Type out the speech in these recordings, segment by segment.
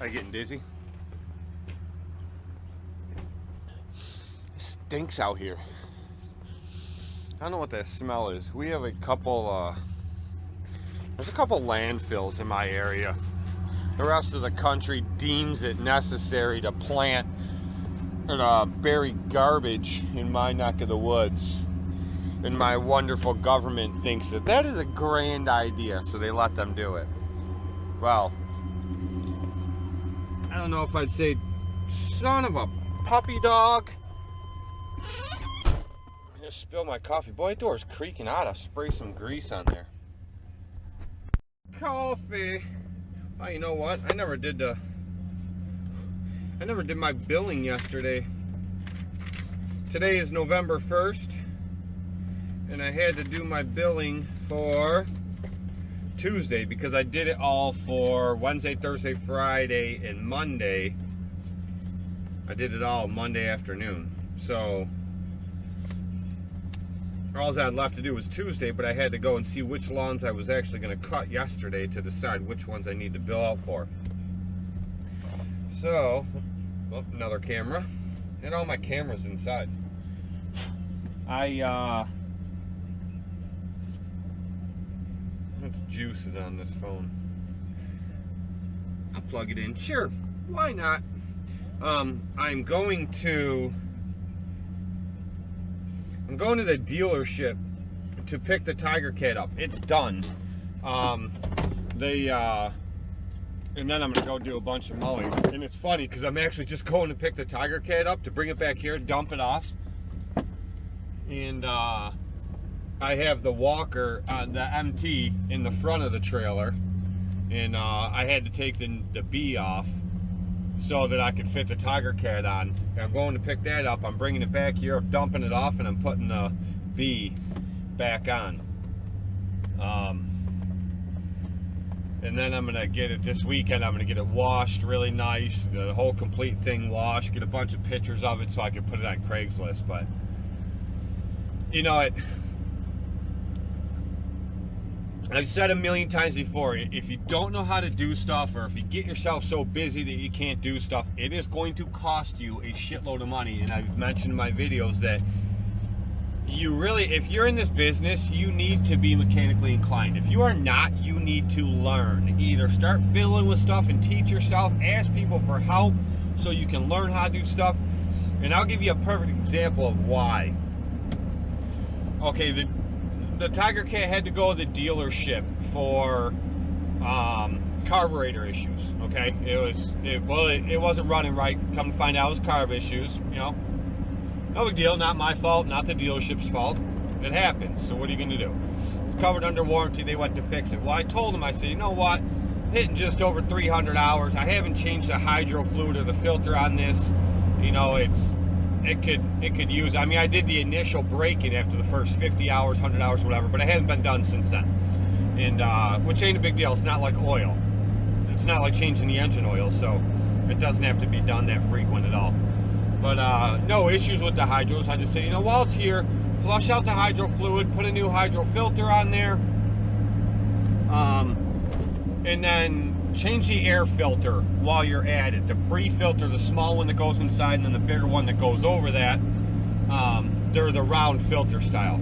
Are you getting dizzy? It stinks out here. I don't know what that smell is. We have a couple, there's a couple landfills in my area. The rest of the country deems it necessary to plant or bury garbage in my neck of the woods. And my wonderful government thinks that that is a grand idea, so they let them do it. Well, I don't know if I'd say son of a puppy dog. I just spilled my coffee. Boy, that door's creaking out. I'll spray some grease on there. Coffee. Oh, you know what? I never did my billing yesterday. Today is November 1st, and I had to do my billing for Tuesday because I did it all for Wednesday, Thursday, Friday, and Monday. I did it all Monday afternoon. So all I had left to do was Tuesday, but I had to go and see which lawns I was actually going to cut yesterday to decide which ones I need to bill out for. So, well, another camera, and all my cameras inside. What juice is on this phone? I'll plug it in. Sure, why not? I'm going to the dealership to pick the Tiger Cat up. It's done. And then I'm gonna go do a bunch of mowing. And it's funny because I'm actually just going to pick the Tiger Cat up to bring it back here, dump it off. And I have the walker, the MT, in the front of the trailer. And I had to take the B off so that I could fit the Tiger Cat on. And I'm going to pick that up. I'm bringing it back here, dumping it off, and I'm putting the B back on. And then I'm gonna get it this weekend. I'm gonna get it washed really nice, the whole complete thing washed, get a bunch of pictures of it so I can put it on Craigslist. But you know it, I've said a million times before, if you don't know how to do stuff, or if you get yourself so busy that you can't do stuff, it is going to cost you a shitload of money. And I've mentioned in my videos that you really, if you're in this business, you need to be mechanically inclined. If you are not, you need to learn. Either start fiddling with stuff and teach yourself, ask people for help so you can learn how to do stuff. And I'll give you a perfect example of why. Okay, the Tiger Cat had to go to the dealership for carburetor issues. Okay, it wasn't running right. Come to find out, it was carb issues. You know, no big deal. Not my fault. Not the dealership's fault. It happens. So what are you going to do? It's covered under warranty. They went to fix it. Well, I told them. I said, you know what? Hitting just over 300 hours. I haven't changed the hydro fluid or the filter on this. You know, it could use, I mean, I did the initial braking after the first 50 hours, 100 hours, whatever, but it hasn't been done since then. And, which ain't a big deal. It's not like oil. It's not like changing the engine oil, so it doesn't have to be done that frequent at all. But, no issues with the hydros. I just say, you know, while it's here, flush out the hydro fluid, put a new hydro filter on there, and then change the air filter while you're at it. The pre-filter, the small one that goes inside, and then the bigger one that goes over that. They're the round filter style.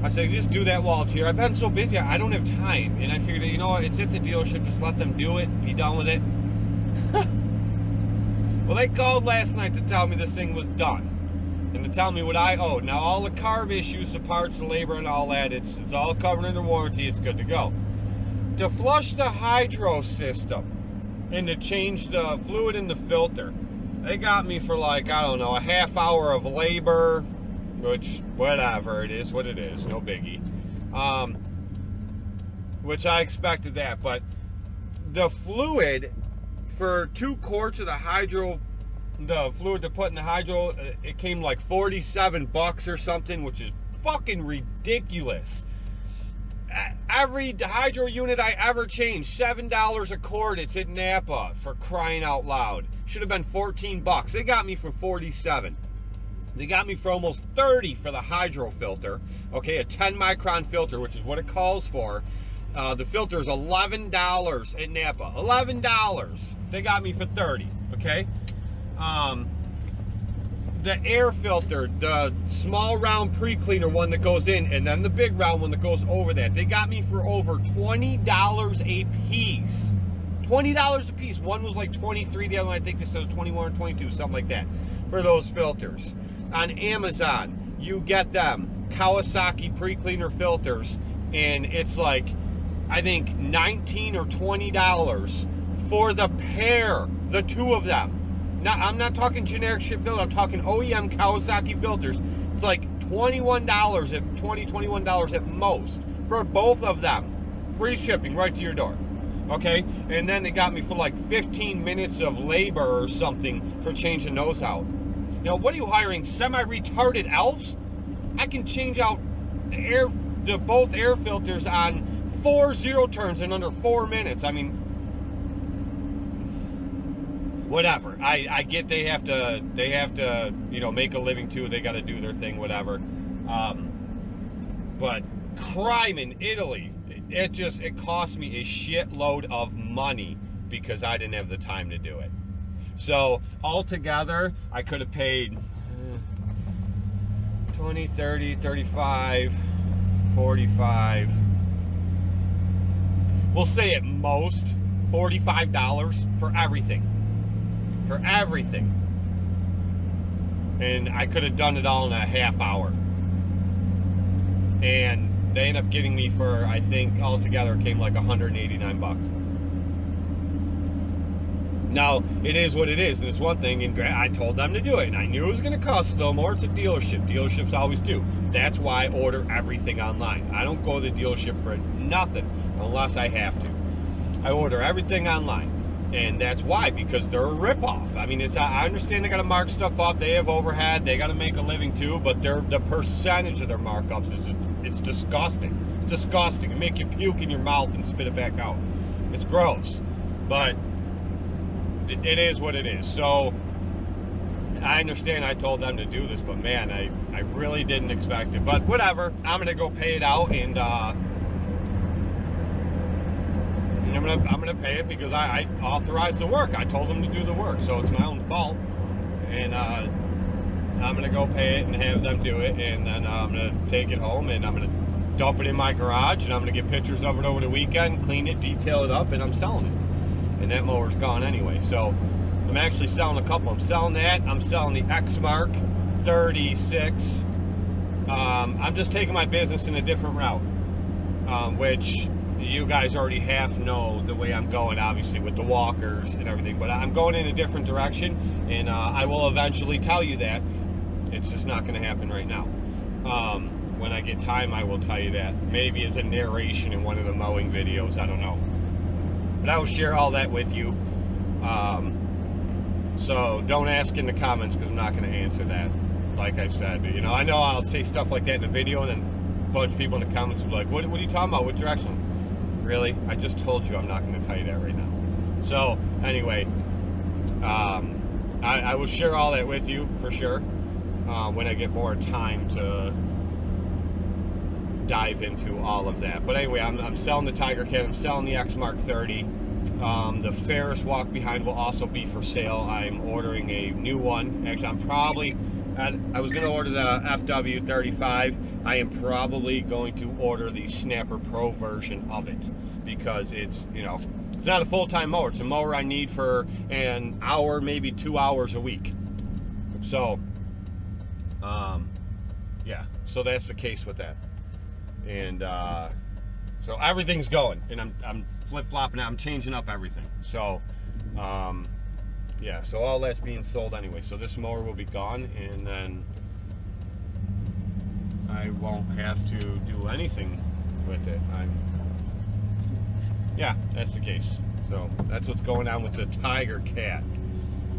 I said, just do that while it's here. I've been so busy, I don't have time. And I figured, you know what, it's at the dealership, just let them do it, be done with it. Well, they called last night to tell me this thing was done. And to tell me what I owe. Now, all the carb issues, the parts, the labor, and all that, it's all covered under warranty, it's good to go. To flush the hydro system and to change the fluid in the filter, they got me for like, I don't know, a half hour of labor, which, whatever, it is what it is, no biggie. Which I expected that, but the fluid for 2 quarts of the hydro, the fluid to put in the hydro, it came like 47 bucks or something, which is fucking ridiculous. Every hydro unit I ever changed, $7 a quart. It's at Napa, for crying out loud. Should have been 14 bucks. They got me for 47. They got me for almost 30 for the hydro filter. Okay, a 10 micron filter, which is what it calls for. The filter is $11 at Napa. $11. They got me for $30. Okay. The air filter, the small round pre-cleaner one that goes in, and then the big round one that goes over that, they got me for over $20 a piece. $20 a piece. One was like $23, the other one I think they said was $21 or $22, something like that, for those filters. On Amazon, you get them, Kawasaki pre-cleaner filters, and it's like, I think $19 or $20 for the pair, the two of them. Now, I'm not talking generic shit filter, I'm talking OEM Kawasaki filters. It's like $21 at $21 at most for both of them. Free shipping right to your door. Okay? And then they got me for like 15 minutes of labor or something for changing those out. Now, what are you hiring? Semi-retarded elves? I can change out both air filters on 4 zero turns in under 4 minutes. I mean, whatever. I get they have to you know, make a living too. They got to do their thing, whatever. But crime in Italy, it cost me a shitload of money because I didn't have the time to do it. So altogether, I could have paid 20, 30, 35, 45. We'll say at most $45 for everything. For everything. And I could have done it all in a half hour. And they ended up getting me for, I think altogether it came like 189 bucks. Now, it is what it is, and it's one thing, and I told them to do it, and I knew it was going to cost a little more. It's a dealership. Dealerships always do. That's why I order everything online. I don't go to the dealership for nothing unless I have to. I order everything online. And that's why, because they're a ripoff. I mean, I understand they got to mark stuff up. They have overhead. They got to make a living too. But the percentage of their markups is it's disgusting. It's disgusting. It make you puke in your mouth and spit it back out. It's gross. But it is what it is. So I understand I told them to do this, but man, I really didn't expect it. But whatever. I'm gonna go pay it out, and I'm gonna pay it because I authorized the work. I told them to do the work, so it's my own fault. And I'm gonna go pay it and have them do it, and then I'm gonna take it home and I'm gonna dump it in my garage, and I'm gonna get pictures of it over the weekend, clean it, detail it up, and I'm selling it. And that mower's gone anyway. So I'm actually selling a couple. I'm selling that. I'm selling the X-Mark 36. I'm just taking my business in a different route, which you guys already half know the way I'm going, obviously, with the walkers and everything. But I'm going in a different direction, and I will eventually tell you that. It's just not going to happen right now. When I get time, I will tell you that. Maybe as a narration in one of the mowing videos. I don't know. But I will share all that with you. So don't ask in the comments, because I'm not going to answer that. Like I said, you know I'll say stuff like that in the video, and then a bunch of people in the comments will be like, what are you talking about? What direction? Really? I just told you I'm not going to tell you that right now. So anyway, I will share all that with you for sure when I get more time to dive into all of that. But anyway, I'm selling the Tiger Cat. I'm selling the X-Mark 30. The Ferris walk behind will also be for sale. I'm ordering a new one. Actually, I was going to order the FW 35. I am probably going to order the Snapper Pro version of it, because it's not a full-time mower. It's a mower I need for an hour, maybe 2 hours a week. So, yeah. So that's the case with that. And so everything's going, and I'm flip-flopping out. I'm changing up everything. So, yeah, so all that's being sold anyway. So this mower will be gone, and then I won't have to do anything with it. Yeah, that's the case. So that's what's going on with the Tiger Cat.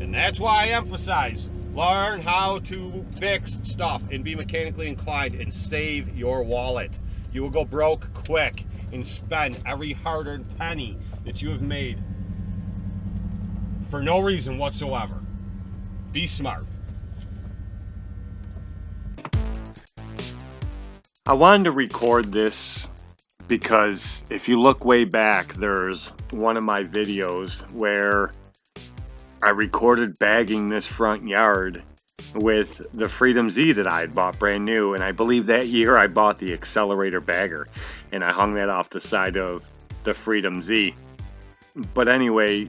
And that's why I emphasize, learn how to fix stuff and be mechanically inclined and save your wallet. You will go broke quick and spend every hard-earned penny that you have made for no reason whatsoever. Be smart. I wanted to record this because if you look way back, there's one of my videos where I recorded bagging this front yard with the Freedom Z that I had bought brand new, and I believe that year I bought the accelerator bagger, and I hung that off the side of the Freedom Z. But anyway,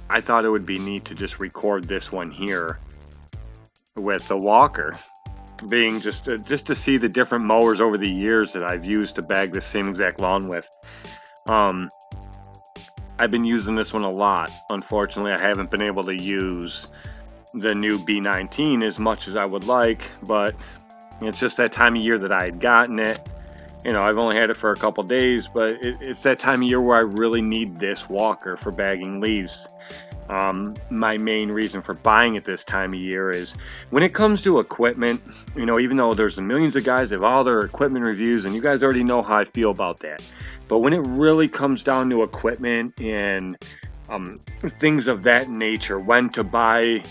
I thought it would be neat to just record this one here with the walker, being just to see the different mowers over the years that I've used to bag the same exact lawn with. I've been using this one a lot. Unfortunately, I haven't been able to use the new B19 as much as I would like, but it's just that time of year that I had gotten it. You know, I've only had it for a couple days, but it's that time of year where I really need this walker for bagging leaves. My main reason for buying it this time of year is when it comes to equipment, you know, even though there's millions of guys that have all their equipment reviews, and you guys already know how I feel about that. But when it really comes down to equipment and things of that nature, when to buy,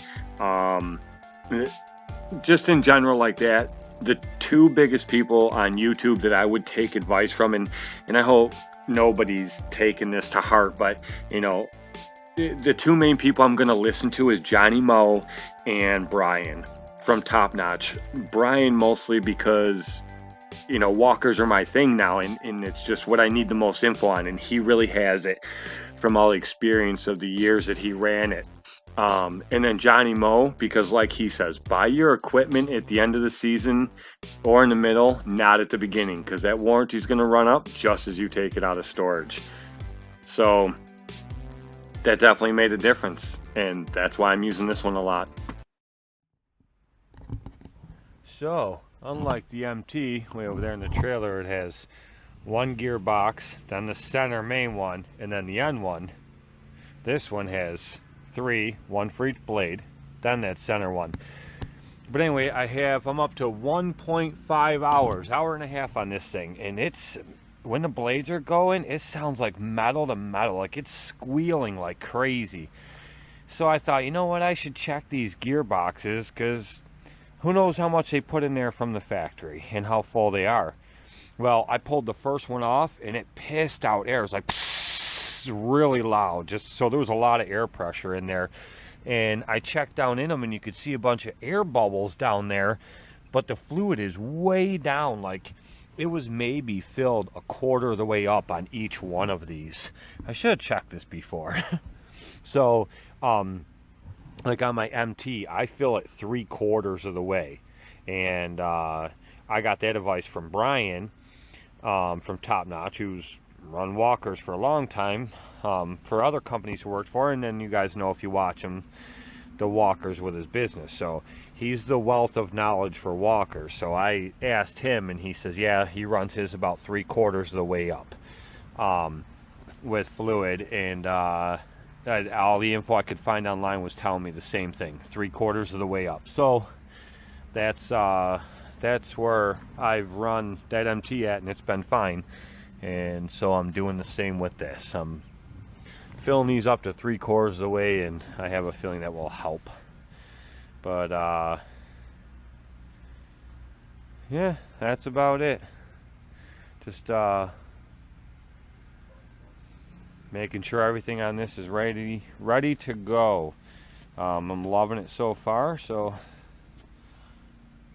just in general like that, the two biggest people on YouTube that I would take advice from, and I hope nobody's taking this to heart, but you know, the two main people I'm going to listen to is Johnny Moe and Brian from Top Notch. Brian mostly because, you know, walkers are my thing now, and it's just what I need the most info on, and he really has it from all the experience of the years that he ran it. And then Johnny Moe, because like he says, buy your equipment at the end of the season or in the middle, not at the beginning, because that warranty is going to run up just as you take it out of storage. So that definitely made a difference, and that's why I'm using this one a lot. So, unlike the MT, way over there in the trailer, it has one gearbox, then the center main one, and then the end one. This one has three, one for each blade, then that center one. But anyway, I'm up to 1.5 hours, hour and a half on this thing, and it's, when the blades are going, it sounds like metal to metal, like it's squealing like crazy. So I thought, you know what, I should check these gearboxes, because who knows how much they put in there from the factory and how full they are. Well, I pulled the first one off and it pissed out air. It was like psss, really loud, just so there was a lot of air pressure in there. And I checked down in them and you could see a bunch of air bubbles down there, but the fluid is way down, like it was maybe filled a quarter of the way up on each one of these. I should have checked this before. So like on my MT, I fill it 3/4 of the way, and I got that advice from Brian from Top Notch, who's run walkers for a long time for other companies he worked for, and then you guys know if you watch him, the walkers with his business. So he's the wealth of knowledge for walkers. So I asked him, and he says, yeah, he runs his about 3/4 of the way up with fluid, and all the info I could find online was telling me the same thing, 3/4 of the way up. So that's where I've run that MT at, and it's been fine. And so I'm doing the same with this. I'm filling these up to 3/4 of the way, and I have a feeling that will help. But yeah, that's about it. Just making sure everything on this is ready to go. I'm loving it so far, so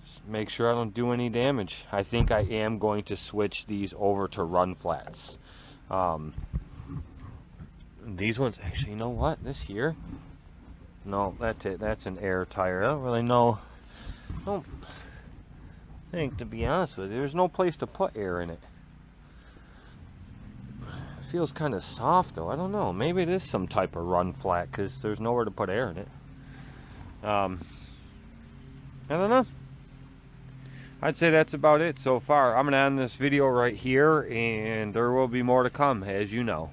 just make sure I don't do any damage. I think I am going to switch these over to run flats. These ones, actually, you know what, this here, no, that's an air tire. I don't really know. I don't think, to be honest with you, there's no place to put air in it. Feels kind of soft though. I don't know, maybe it is some type of run flat because there's nowhere to put air in it. I don't know. I'd say that's about it so far. I'm gonna end this video right here, and there will be more to come, as you know.